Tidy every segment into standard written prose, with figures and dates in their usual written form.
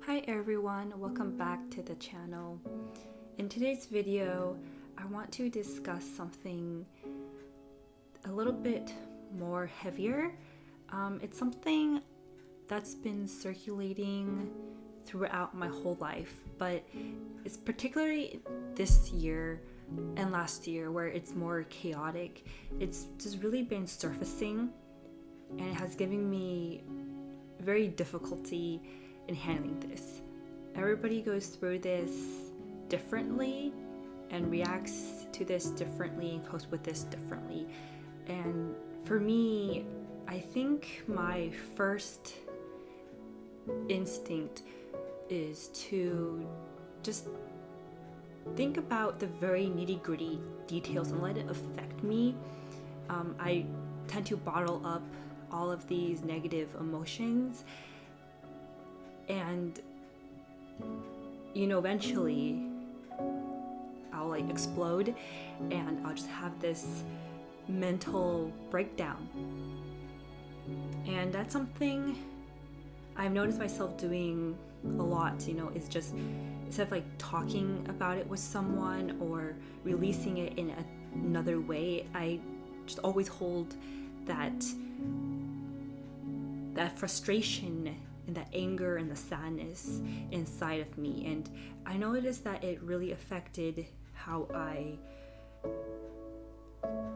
Hi everyone, welcome back to the channel. In today's video, I want to discuss something a little bit more heavier. It's something that's been circulating throughout my whole life, but it's particularly this year and last year where it's more chaotic. It's just really been surfacing and it has given me very difficulty in handling this. Everybody goes through this differently and reacts to this differently and copes with this differently. And for me, I think my first instinct is to just think about the very nitty-gritty details and let it affect me. I tend to bottle up all of these negative emotions, and eventually I'll like explode and I'll just have this mental breakdown. And that's something I've noticed myself doing a lot, is just instead of like talking about it with someone or releasing it in another way, I just always hold that frustration and that anger and the sadness inside of me. And I noticed that it really affected how I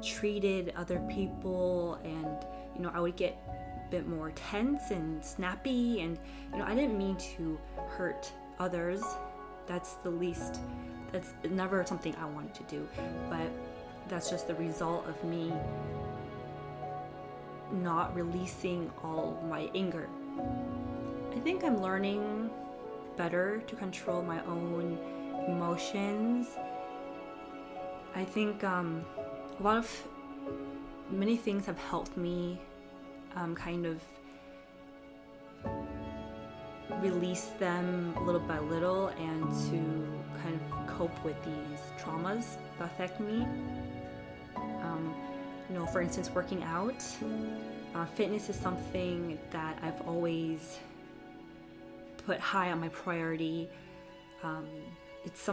treated other people, and I would get a bit more tense and snappy, and I didn't mean to hurt others. That's never something I wanted to do, but that's just the result of me not releasing all my anger. I think I'm learning better to control my own emotions. I think many things have helped me kind of release them little by little and to kind of cope with these traumas that affect me. For instance, working out. Fitness is something that I've always put high on my priority. It's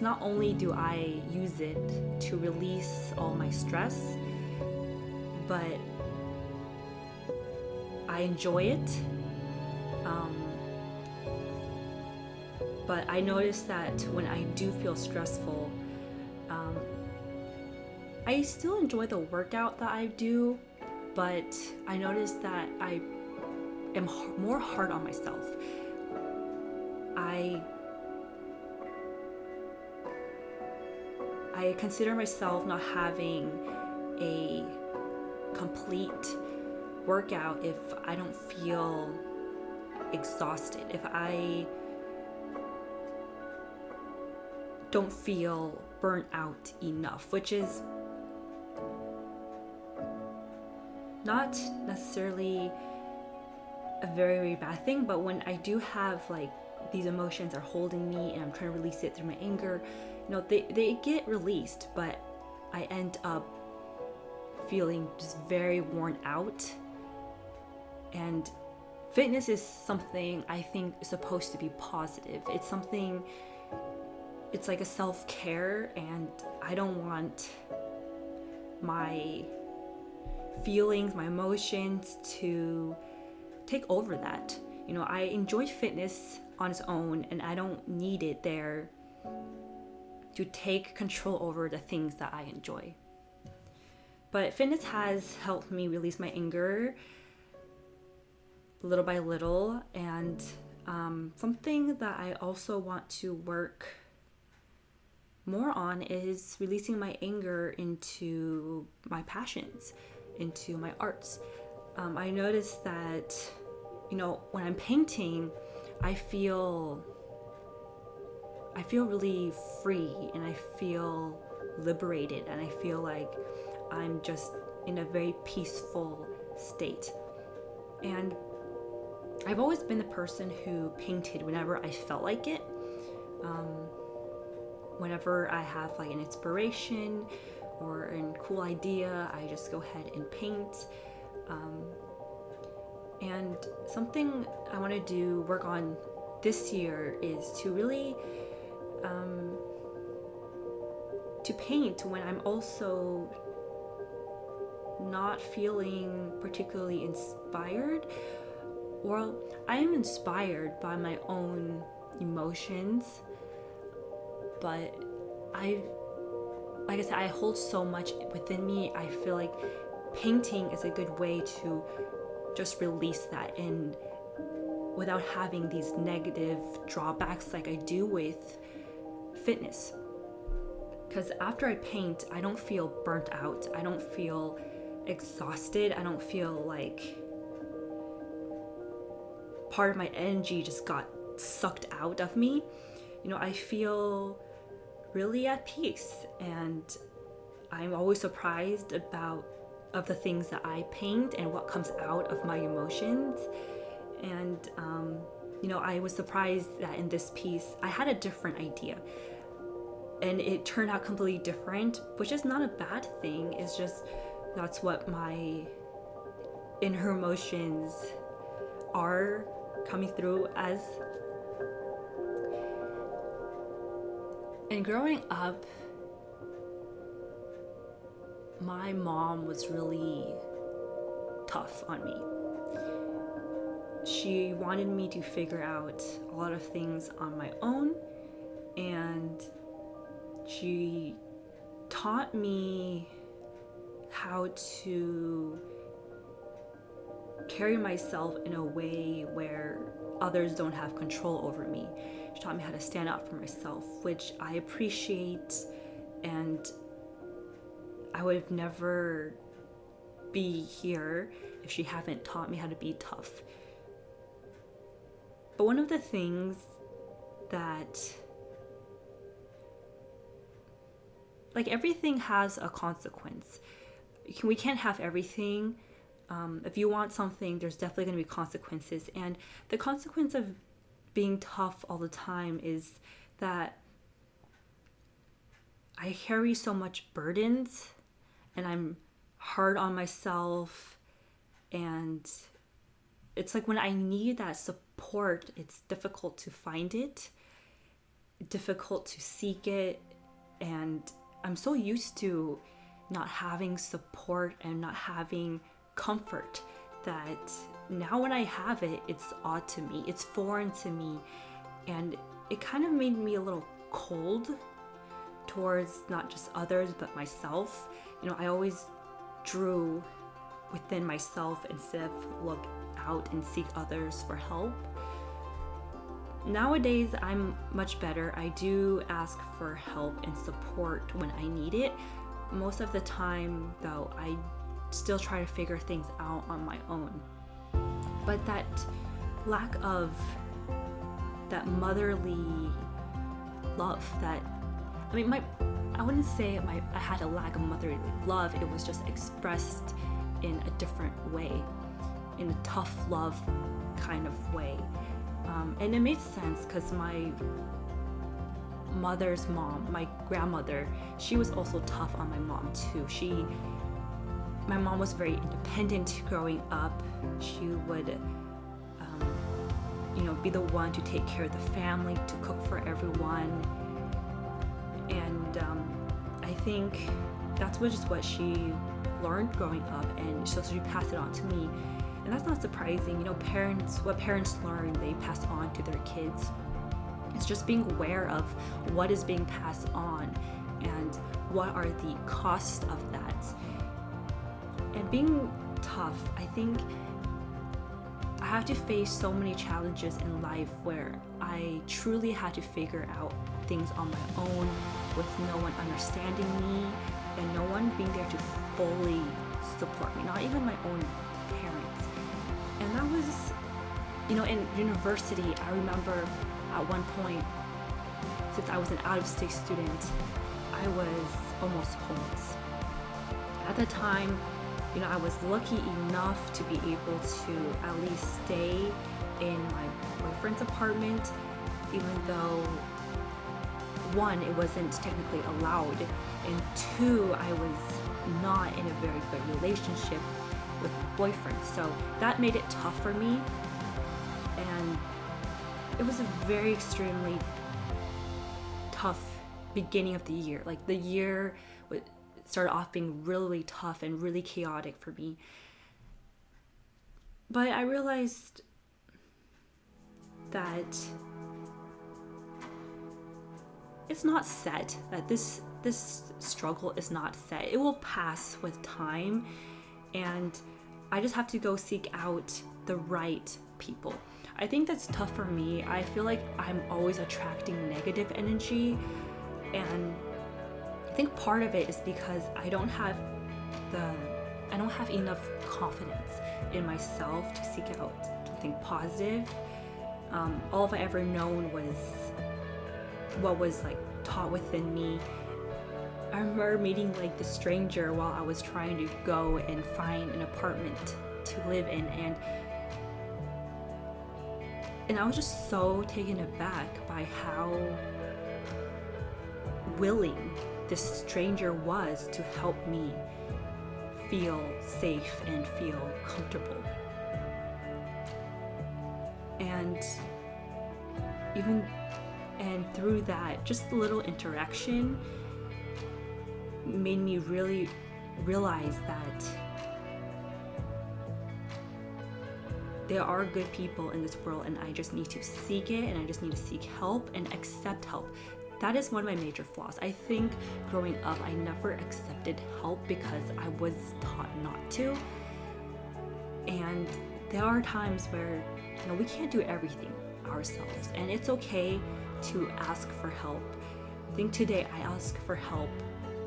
not only do I use it to release all my stress, but I enjoy it. But I notice that when I do feel stressful, I still enjoy the workout that I do, but I notice that I am more hard on myself. I consider myself not having a complete workout if I don't feel exhausted, if I don't feel burnt out enough, which is not necessarily a very, very bad thing. But when I do have like these emotions are holding me and I'm trying to release it through my anger, they get released, but I end up feeling just very worn out. And fitness is something I think is supposed to be positive. It's like a self-care, and I don't want my feelings, my emotions to take over that. I enjoy fitness on its own, and I don't need it there to take control over the things that I enjoy. But fitness has helped me release my anger little by little, and something that I also want to work more on is releasing my anger into my passions, into my arts. I noticed that, when I'm painting, I feel really free, and I feel liberated, and I feel like I'm just in a very peaceful state. And I've always been the person who painted whenever I felt like it. Whenever I have like an inspiration or a cool idea, I just go ahead and paint. And something I want to work on this year is to really to paint when I'm also not feeling particularly inspired. Well, I am inspired by my own emotions, but like I said, I hold so much within me. I feel like painting is a good way to just release that, and without having these negative drawbacks like I do with fitness. Because after I paint, I don't feel burnt out. I don't feel exhausted. I don't feel like part of my energy just got sucked out of me. You know, I feel really at peace, and I'm always surprised of the things that I paint and what comes out of my emotions. And you know, I was surprised that in this piece I had a different idea, and it turned out completely different, which is not a bad thing. It's just that's what my inner emotions are coming through as. And growing up, my mom was really tough on me. She wanted me to figure out a lot of things on my own, and she taught me how to carry myself in a way where others don't have control over me. She taught me how to stand up for myself, which I appreciate, and I would never be here if she hadn't taught me how to be tough. But one of the things that, like, everything has a consequence. We can't have everything. If you want something, there's definitely going to be consequences. And the consequence of being tough all the time is that I carry so much burdens, and I'm hard on myself, and it's like when I need that support, it's difficult to find it, difficult to seek it, and I'm so used to not having support and not having comfort that now when I have it, it's odd to me, it's foreign to me, and it kind of made me a little cold towards not just others but myself. You know, I always drew within myself instead of look out and seek others for help. Nowadays, I'm much better. I do ask for help and support when I need it. Most of the time, though, I still try to figure things out on my own. But that lack of that motherly love, that, I mean, I wouldn't say I had a lack of motherly love. It was just expressed in a different way, in a tough love kind of way. And it made sense because my mother's mom, my grandmother, she was also tough on my mom too. My mom was very independent growing up. She would, be the one to take care of the family, to cook for everyone. And I think that's just what she learned growing up, and so she passed it on to me. And that's not surprising. You know, what parents learn, they pass on to their kids. It's just being aware of what is being passed on and what are the costs of that. And being tough, I think I have to face so many challenges in life where I truly had to figure out things on my own with no one understanding me and no one being there to fully support me, not even my own parents. And that was, in university, I remember at one point, since I was an out-of-state student, I was almost homeless. At the time, I was lucky enough to be able to at least stay in my boyfriend's apartment, even though, one, it wasn't technically allowed, and two, I was not in a very good relationship with boyfriends. So that made it tough for me, and it was a very extremely tough beginning of the year. Like the year started off being really tough and really chaotic for me. But I realized that it's not set, that this struggle is not set. It will pass with time, and I just have to go seek out the right people. I think that's tough for me. I feel like I'm always attracting negative energy, and I think part of it is because I don't have enough confidence in myself to seek out something positive. All I've ever known was what was like taught within me. I remember meeting like the stranger while I was trying to go and find an apartment to live in, and I was just so taken aback by how willing this stranger was to help me feel safe and feel comfortable. And through that, just a little interaction made me really realize that there are good people in this world, and I just need to seek it, and I just need to seek help and accept help. That is one of my major flaws. I think growing up, I never accepted help because I was taught not to. And there are times where, we can't do everything ourselves, and it's okay to ask for help. I think today I ask for help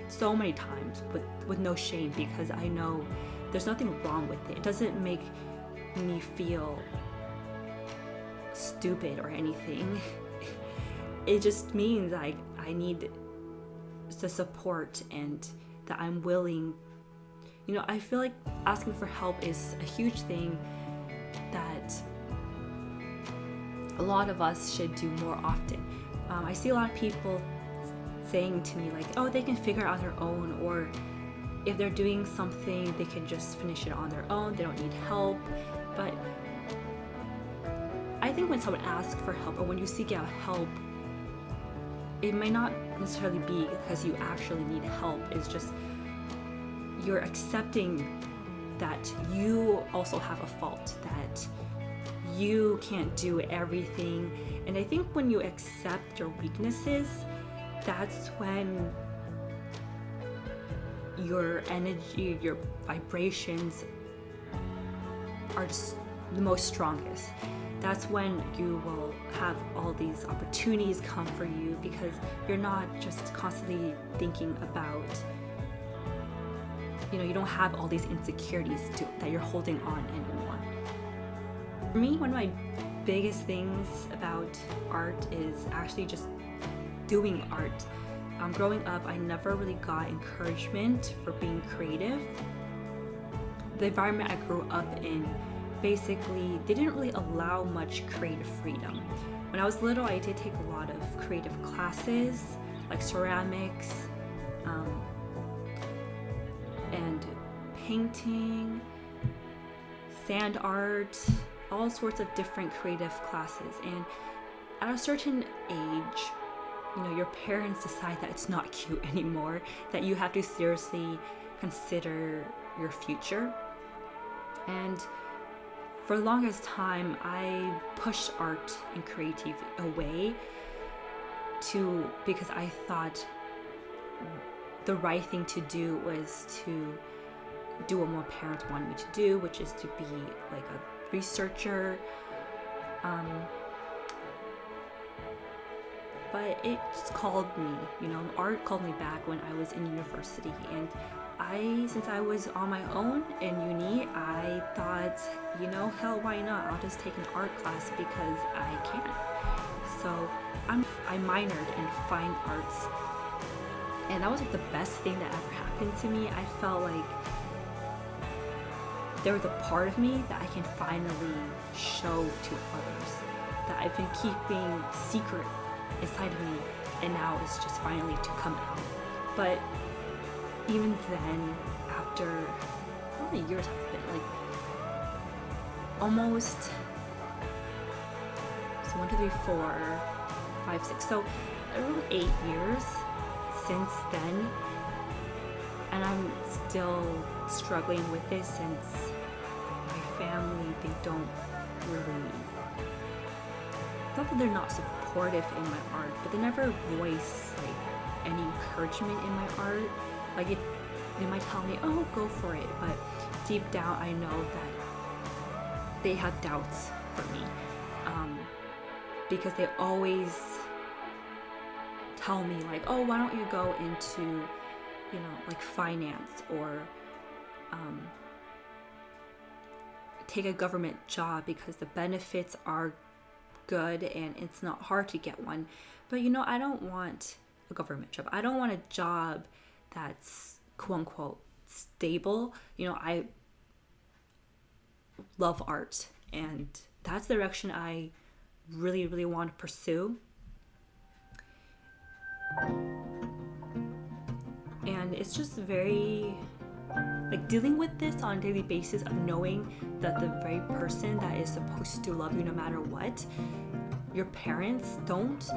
so many times with no shame, because I know there's nothing wrong with it. It doesn't make me feel stupid or anything. It just means I need the support, and that I'm willing. I feel like asking for help is a huge thing that a lot of us should do more often. I see a lot of people saying to me like, oh, they can figure it out their own, or if they're doing something, they can just finish it on their own, they don't need help. But I think when someone asks for help, or when you seek out help, it may not necessarily be because you actually need help. It's just you're accepting that you also have a fault, that you can't do everything. And I think when you accept your weaknesses, that's when your energy, your vibrations are just the most strongest. That's when you will have all these opportunities come for you, because you're not just constantly thinking about, you don't have all these insecurities that you're holding on anymore. For me, one of my biggest things about art is actually just doing art. Growing up, I never really got encouragement for being creative. The environment I grew up in, basically, they didn't really allow much creative freedom. When I was little, I did take a lot of creative classes, like ceramics, and painting, sand art, all sorts of different creative classes. And at a certain age, your parents decide that it's not cute anymore, that you have to seriously consider your future. And for the longest time, I pushed art and creativity away because I thought the right thing to do was to do what my parents wanted me to do, which is to be like a researcher. But it just called me, art called me back when I was in university. And since I was on my own in uni, I thought, hell, why not? I'll just take an art class because I can. So I minored in fine arts. And that was like the best thing that ever happened to me. I felt like there was a part of me that I can finally show to others, that I've been keeping secret inside of me, and now it's just finally to come out. But even then, after how many years have it been? Like almost, so 1, 2, 3, 4, 5, 6, so around 8 years since then, and I'm still struggling with this since my family, they don't really, not that they're not supportive in my art, but they never voice like any encouragement in my art. Like they might tell me, oh, go for it, but deep down I know that they have doubts for me, because they always tell me like, oh, why don't you go into, you know, like finance, or take a government job because the benefits are good and it's not hard to get one. But you know, I don't want a government job. I don't want a job that's quote unquote stable. You know, I love art, and that's the direction I really, really want to pursue. And it's just very, like, dealing with this on a daily basis of knowing that the very person that is supposed to love you no matter what, your parents don't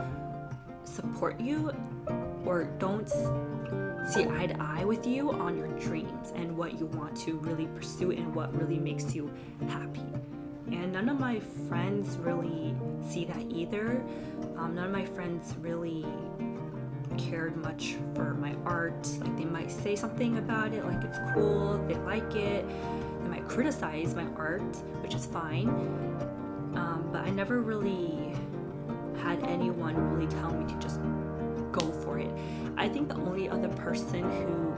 support you or don't see eye to eye with you on your dreams and what you want to really pursue and what really makes you happy. And none of my friends really see that either. None of my friends really cared much for my art. Like, they might say something about it, like it's cool, they like it. They might criticize my art, which is fine. But I never really had anyone really tell me to just go for it. I think the only other person who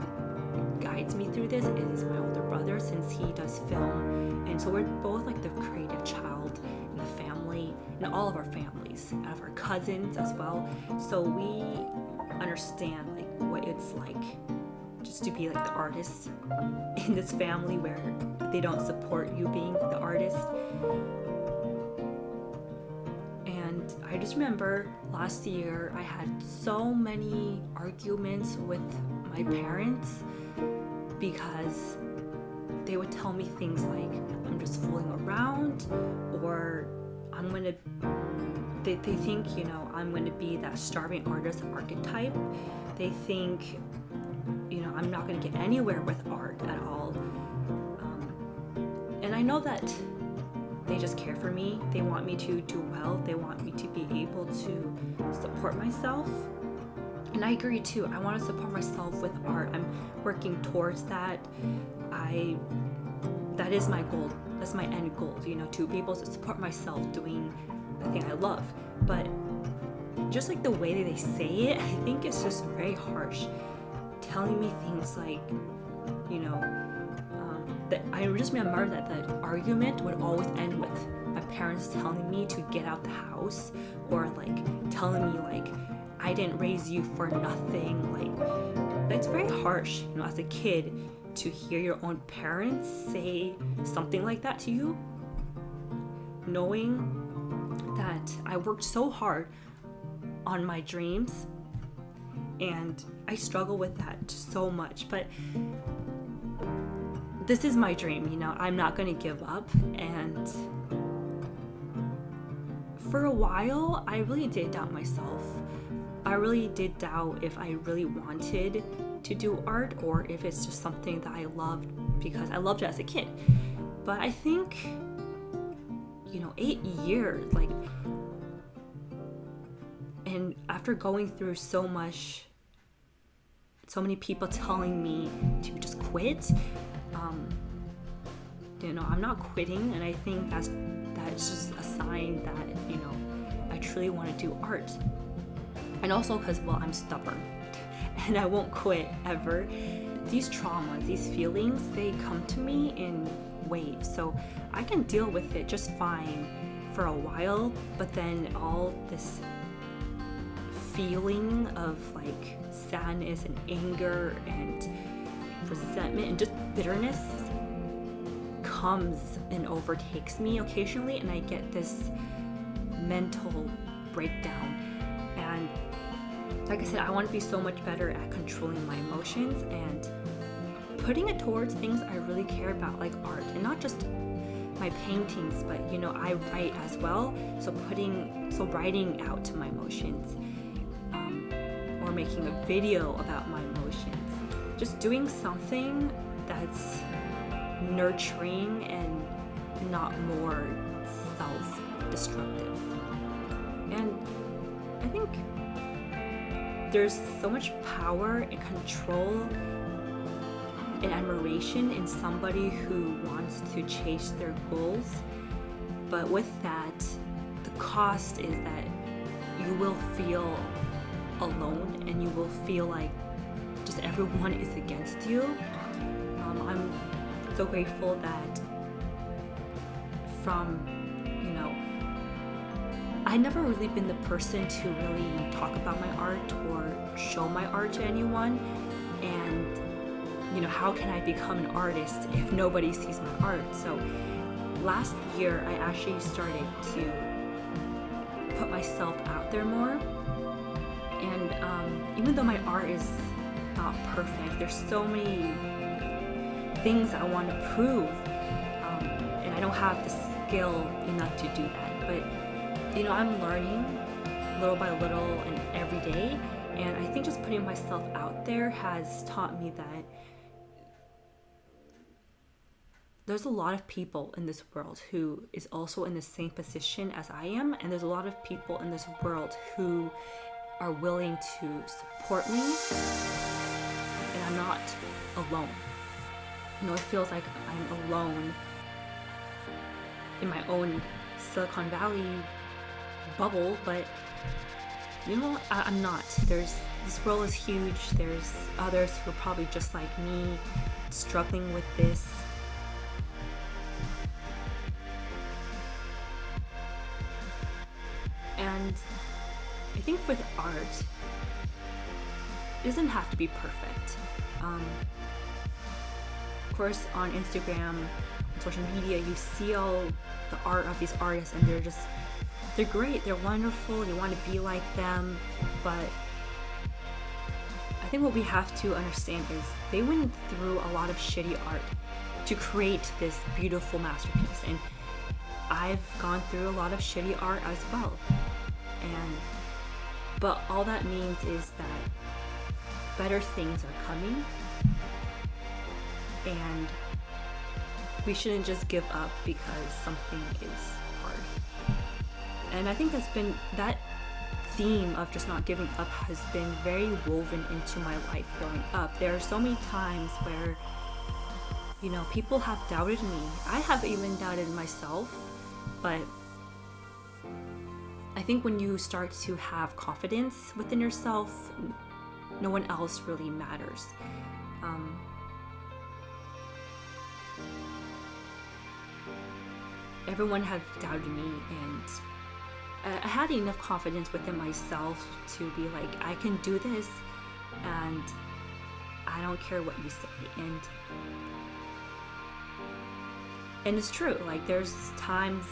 guides me through this is my older brother, since he does film, and so we're both like the creative child in the family, in all of our families, and of our cousins as well. So we understand like what it's like just to be like the artist in this family where they don't support you being the artist. And I just remember last year I had so many arguments with my parents because they would tell me things like I'm just fooling around, or they think, you know, I'm going to be that starving artist archetype. They think, you know, I'm not going to get anywhere with art at all. And I know that they just care for me. They want me to do well. They want me to be able to support myself. And I agree too. I want to support myself with art. I'm working towards that. That is my goal. That's my end goal, you know, to be able to support myself doing the thing I love. But just like the way that they say it, I think it's just very harsh. Telling me things like, you know, that I just remember that the argument would always end with my parents telling me to get out the house, or like telling me like I didn't raise you for nothing. Like, it's very harsh, you know, as a kid to hear your own parents say something like that to you, knowing that I worked so hard on my dreams and I struggle with that so much. But this is my dream, you know, I'm not going to give up. And for a while, I really did doubt myself. I really did doubt if I really wanted to do art, or if it's just something that I loved because I loved it as a kid. But I think, you know, 8 years, like, and after going through so much, so many people telling me to just quit, you know, I'm not quitting. And I think that's just a sign that, you know, I truly want to do art. And also because, well, I'm stubborn and I won't quit ever. These traumas, these feelings, they come to me in waves. So I can deal with it just fine for a while, but then all this feeling of like sadness and anger and resentment and just bitterness comes and overtakes me occasionally, and I get this mental breakdown. And like I said, I want to be so much better at controlling my emotions and putting it towards things I really care about, like art, and not just my paintings, but you know, I write as well. So writing out my emotions, or making a video about my emotions, just doing something that's nurturing and not more self-destructive. And I think there's so much power and control and admiration in somebody who wants to chase their goals, but with that, the cost is that you will feel alone and you will feel like just everyone is against you. I'm so grateful that I'd never really been the person to really talk about my art or show my art to anyone, and how can I become an artist if nobody sees my art? So last year I actually started to put myself out there more, and even though my art is not perfect, there's so many things I want to prove, and I don't have the skill enough to do that, but I'm learning little by little and every day, and I think just putting myself out there has taught me that there's a lot of people in this world who is also in the same position as I am, and there's a lot of people in this world who are willing to support me, and I'm not alone. It feels like I'm alone in my own Silicon Valley bubble, but I'm not. This world is huge. There's others who are probably just like me, struggling with this. And I think with art, it doesn't have to be perfect. Of course, on Instagram, on social media, you see all the art of these artists, and they're great, they're wonderful, you want to be like them, but I think what we have to understand is they went through a lot of shitty art to create this beautiful masterpiece, and I've gone through a lot of shitty art as well, but all that means is that better things are coming, and we shouldn't just give up because something is hard. And I think that theme of just not giving up has been very woven into my life growing up. There are so many times where people have doubted me. I have even doubted myself, but I think when you start to have confidence within yourself, no one else really matters. Everyone had doubted me, and I had enough confidence within myself to be like, I can do this, and I don't care what you say. And it's true. Like, there's times,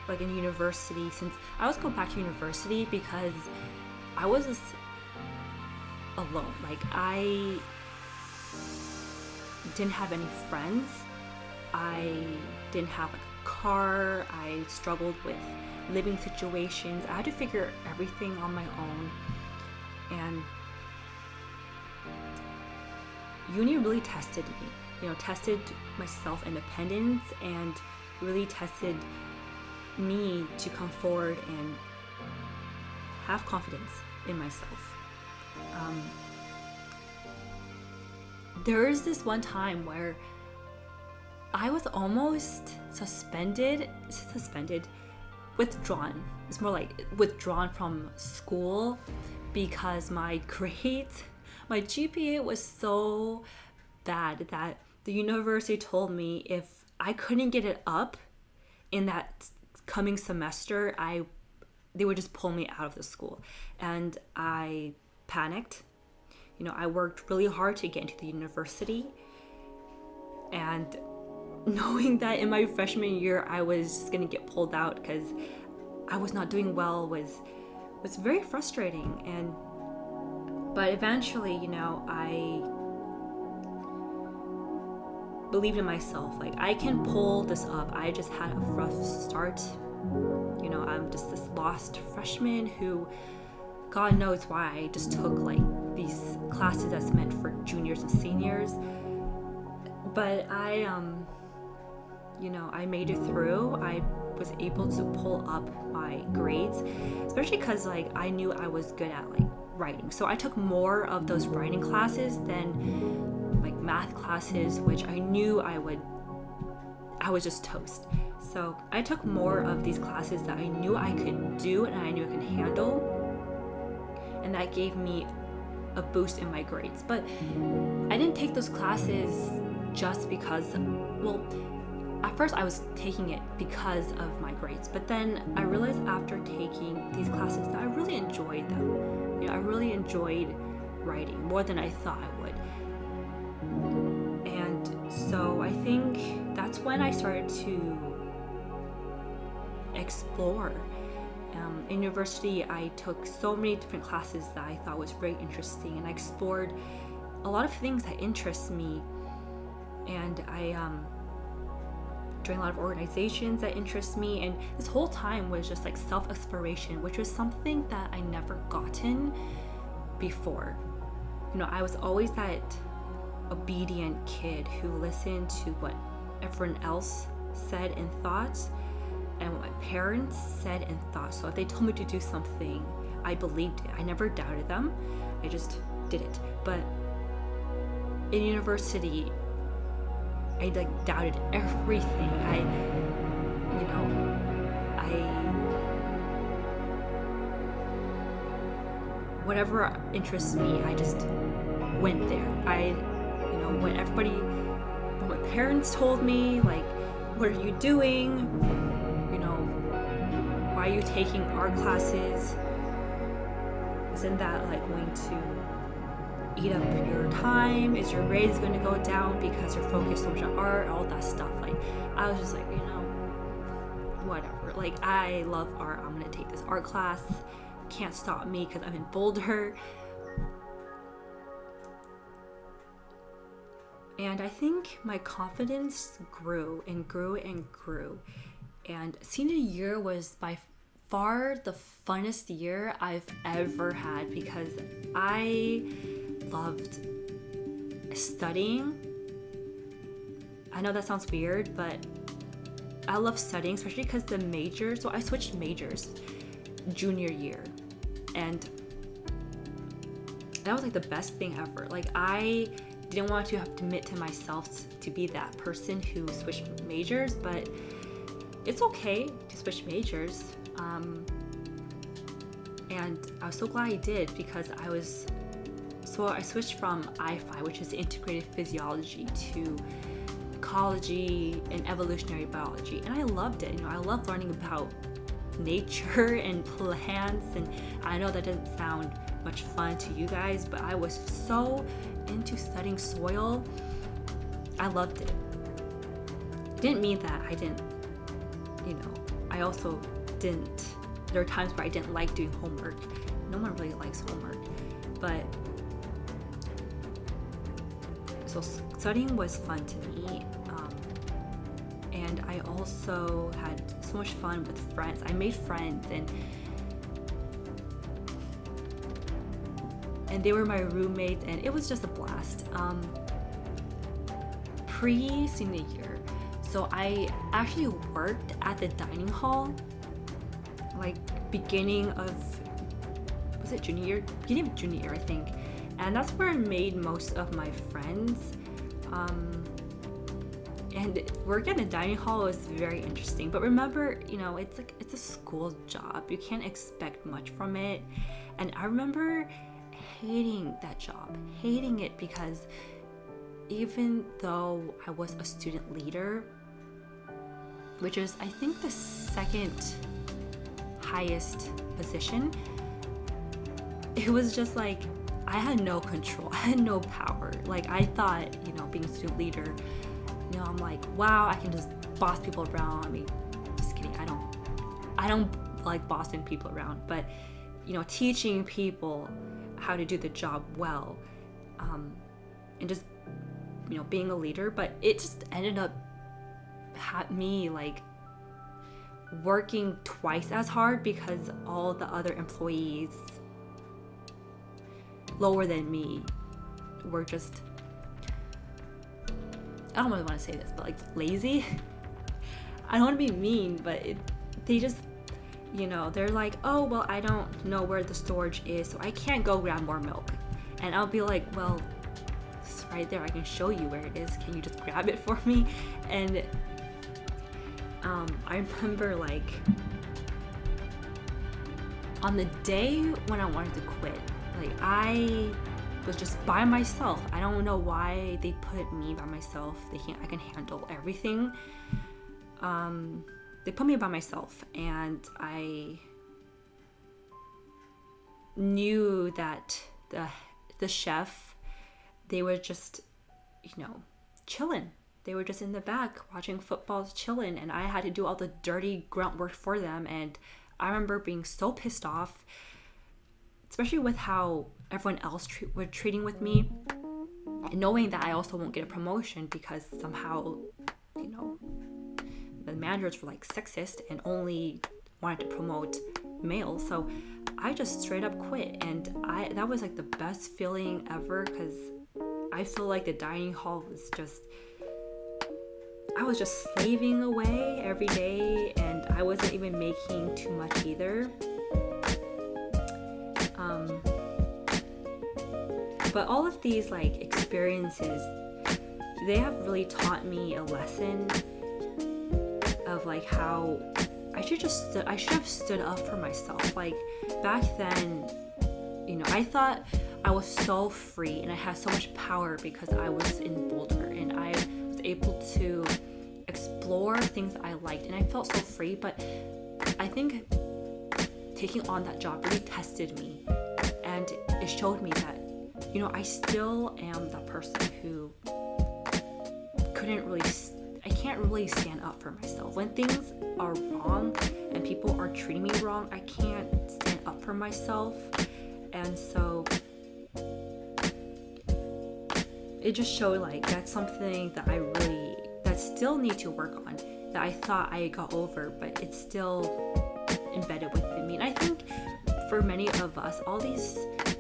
like in university, since I always go back to university because I was just alone. Like, I didn't have any friends. I didn't have a car. I struggled with living situations. I had to figure everything on my own, and uni really tested me, tested my self-independence and really tested me to come forward and have confidence in myself. There is this one time where I was almost withdrawn. It's more like withdrawn from school because my GPA was so bad that the university told me if I couldn't get it up in that coming semester, they would just pull me out of the school. And I panicked. I worked really hard to get into the university, and knowing that in my freshman year I was just gonna get pulled out because I was not doing well was very frustrating. But eventually, believed in myself. Like, I can pull this up. I just had a rough start. You know, I'm just this lost freshman who, God knows why, I just took like these classes that's meant for juniors and seniors. But I, you know, I made it through. I was able to pull up my grades, especially because like I knew I was good at like writing. So I took more of those writing classes than like math classes, which I knew I was just toast. So I took more of these classes that I knew I could do and I knew I could handle. And that gave me a boost in my grades. But I didn't take those classes just because, well, at first I was taking it because of my grades, but then I realized after taking these classes that I really enjoyed them. You know, I really enjoyed writing more than I thought I would. And so I think that's when I started to explore. In university, I took so many different classes that I thought was very interesting, and I explored a lot of things that interest me. And I joined a lot of organizations that interest me, and this whole time was just like self-exploration, which was something that I never gotten before. You know, I was always that obedient kid who listened to what everyone else said and thought, and what my parents said and thought. So if they told me to do something, I believed it. I never doubted them. I just did it. But in university, I like doubted everything. Whatever interests me, I just went there. When my parents told me, like, what are you doing? You know, why are you taking art classes? Isn't that like going to eat up your time? Is your grades going to go down because you're focused so much on art? All that stuff. Like, I was just like, you know, whatever. Like, I love art. I'm going to take this art class. Can't stop me because I'm in Boulder. And I think my confidence grew and grew and grew. And senior year was by far the funnest year I've ever had, because I loved studying. I know that sounds weird, but I love studying, especially because the majors, so I switched majors junior year, and that was like the best thing ever. Like, I didn't want to have to admit to myself to be that person who switched majors, but it's okay to switch majors. And I was so glad I did, because I switched from IPhi, which is integrated physiology, to ecology and evolutionary biology, and I loved it. You know, I love learning about nature and plants, and I know that doesn't sound much fun to you guys, but I was so into studying soil. I loved it. Didn't mean that I didn't, you know, I also didn't, there are times where I didn't like doing homework. No one really likes homework, but so studying was fun to me. And I also had so much fun with friends. I made friends, and they were my roommates, and it was just a blast. Pre-senior year, so I actually worked at the dining hall, like beginning of junior year? Beginning of junior year, I think. And that's where I made most of my friends. And working at a dining hall was very interesting. But remember, you know, it's a school job. You can't expect much from it. And I remember hating that job, hating it, because even though I was a student leader, which is, I think, the second highest position, it was just like, I had no control. I had no power. Like, I thought, you know, being a student leader, you know, I'm like, wow, I can just boss people around. I mean, just kidding. I don't like bossing people around, but, you know, teaching people how to do the job well, and just being a leader, but it just ended up had me like working twice as hard because all the other employees lower than me were just, I don't really want to say this, but like lazy. I don't want to be mean, but they just, they're like, oh, well, I don't know where the storage is, so I can't go grab more milk. And I'll be like, well, it's right there. I can show you where it is. Can you just grab it for me? And I remember like on the day when I wanted to quit, like I was just by myself. I don't know why they put me by myself. I can handle everything. They put me by myself, and I knew that the chef, they were just, chilling. They were just in the back watching football, chilling, and I had to do all the dirty grunt work for them. And I remember being so pissed off, especially with how everyone else were treating with me, and knowing that I also won't get a promotion because somehow, the managers were like sexist and only wanted to promote males. So I just straight up quit, and that was like the best feeling ever, because I feel like the dining hall was just, I was just slaving away every day, and I wasn't even making too much either. But all of these like experiences, they have really taught me a lesson of like how I should have stood up for myself. Like back then, I thought I was so free and I had so much power because I was in Boulder and I was able to explore things that I liked, and I felt so free. But I think taking on that job really tested me, and it showed me that, I still am that person who I can't really stand up for myself. When things are wrong and people are treating me wrong, I can't stand up for myself. And so it just showed like that's something that still need to work on, that I thought I got over, but it's still embedded within me. And I think for many of us, all these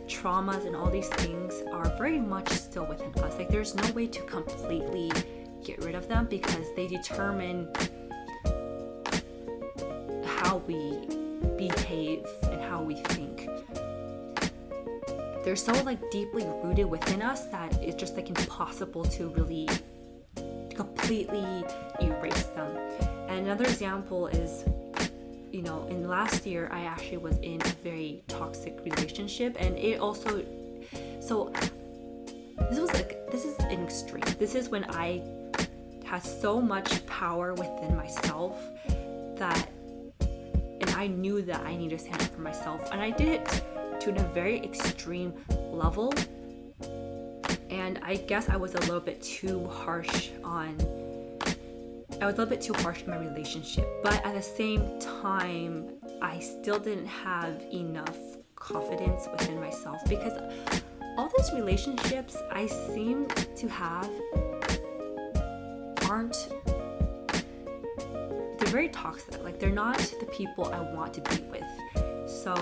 traumas and all these things are very much still within us. Like there's no way to completely get rid of them because they determine how we behave and how we think. They're so like deeply rooted within us that it's just like impossible to really completely erase them. And another example is, in last year I actually was in a very toxic relationship, and it also, so this is an extreme. This is when I had so much power within myself and I knew that I needed to stand up for myself, and I did it to a very extreme level. And I guess I was a little bit too harsh in my relationship, but at the same time I still didn't have enough confidence within myself, because all these relationships I seem to have they're very toxic. Like they're not the people I want to be with. So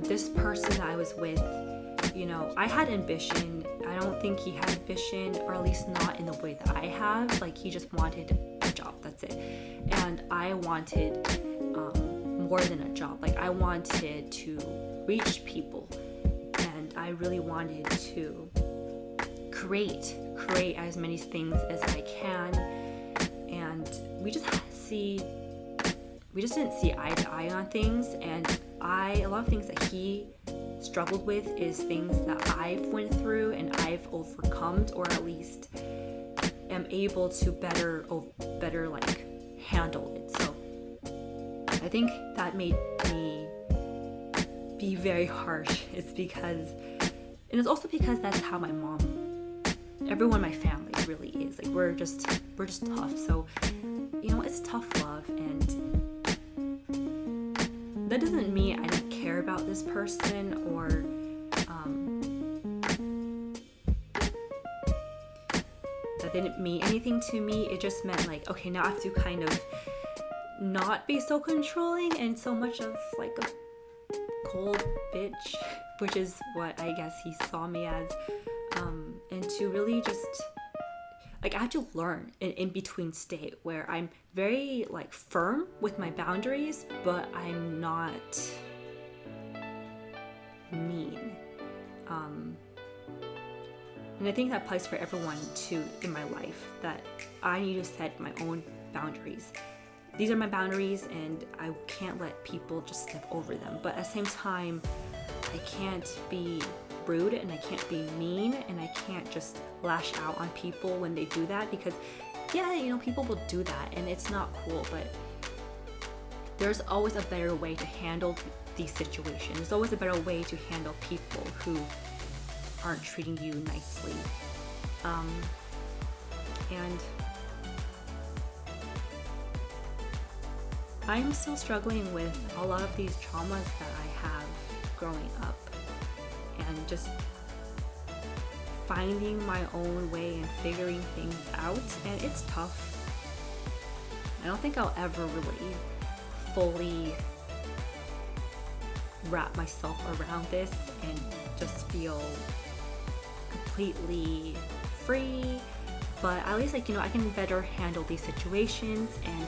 this person that I was with, I had ambition. I don't think he had ambition, or at least not in the way that I have. Like he just wanted a job, that's it. And I wanted more than a job. Like I wanted to reach people, and I really wanted to create as many things as I can. And we just didn't see eye to eye on things. And a lot of things that he struggled with is things that I've went through and I've overcome, or at least am able to better like handle it. So I think that made me be very harsh. And it's also because that's how my mom, everyone in my family really is. Like we're just tough. So it's tough love, and that doesn't mean I don't care about this person, or didn't mean anything to me. It just meant like, okay, now I have to kind of not be so controlling and so much of like a cold bitch, which is what I guess he saw me as, and to really just like, I had to learn an in-between state where I'm very like firm with my boundaries, but I'm not mean. And I think that applies for everyone too in my life, that I need to set my own boundaries. These are my boundaries and I can't let people just step over them. But at the same time, I can't be rude and I can't be mean and I can't just lash out on people when they do that, because yeah, you know, people will do that and it's not cool, but there's always a better way to handle these situations. There's always a better way to handle people who aren't treating you nicely. And I'm still struggling with a lot of these traumas that I have growing up, and just finding my own way and figuring things out, and it's tough. I don't think I'll ever really fully wrap myself around this and just feel completely free, but at least, like, you know, I can better handle these situations and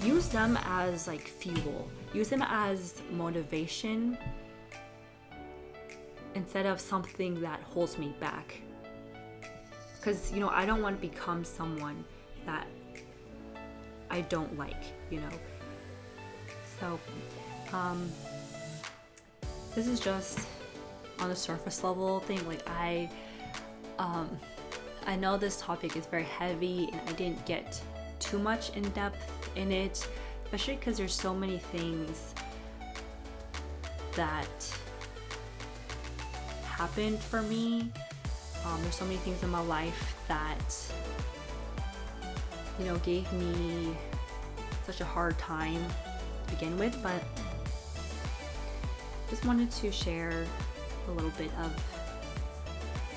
use them as like fuel, use them as motivation instead of something that holds me back. Because, you know, I don't want to become someone that I don't like, you know. So this is just on a surface level thing. Like, I know this topic is very heavy and I didn't get too much in depth in it, especially because there's so many things that happened for me. There's so many things in my life that, you know, gave me such a hard time to begin with, but just wanted to share a little bit of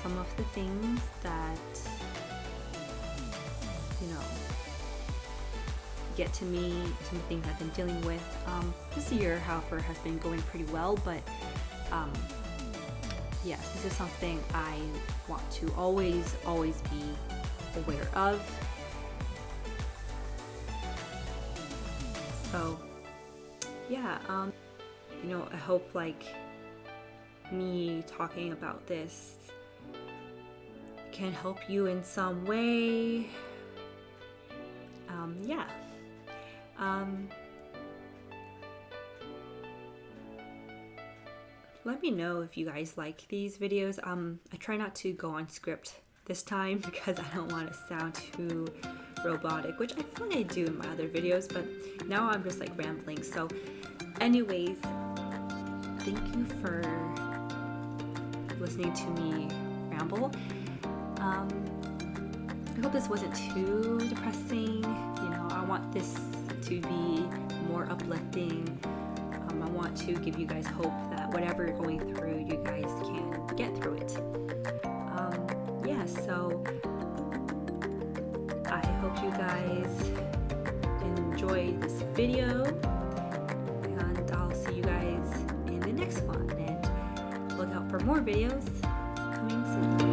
some of the things that, you know, get to me, some of the things I've been dealing with. This year, however, has been going pretty well, but yes, this is something I want to always be aware of. So yeah, you know, I hope like me talking about this can help you in some way. Yeah. Let me know if you guys like these videos. I try not to go on script this time because I don't want to sound too robotic, which I feel like I do in my other videos, but now I'm just like rambling. So anyways, thank you for listening to me ramble. I hope this wasn't too depressing. You know, I want this to be more uplifting. I want to give you guys hope that whatever you're going through, you guys can get through it. Yeah, so I hope you guys enjoyed this video, and I'll see you guys in the next one, and look out for more videos coming soon.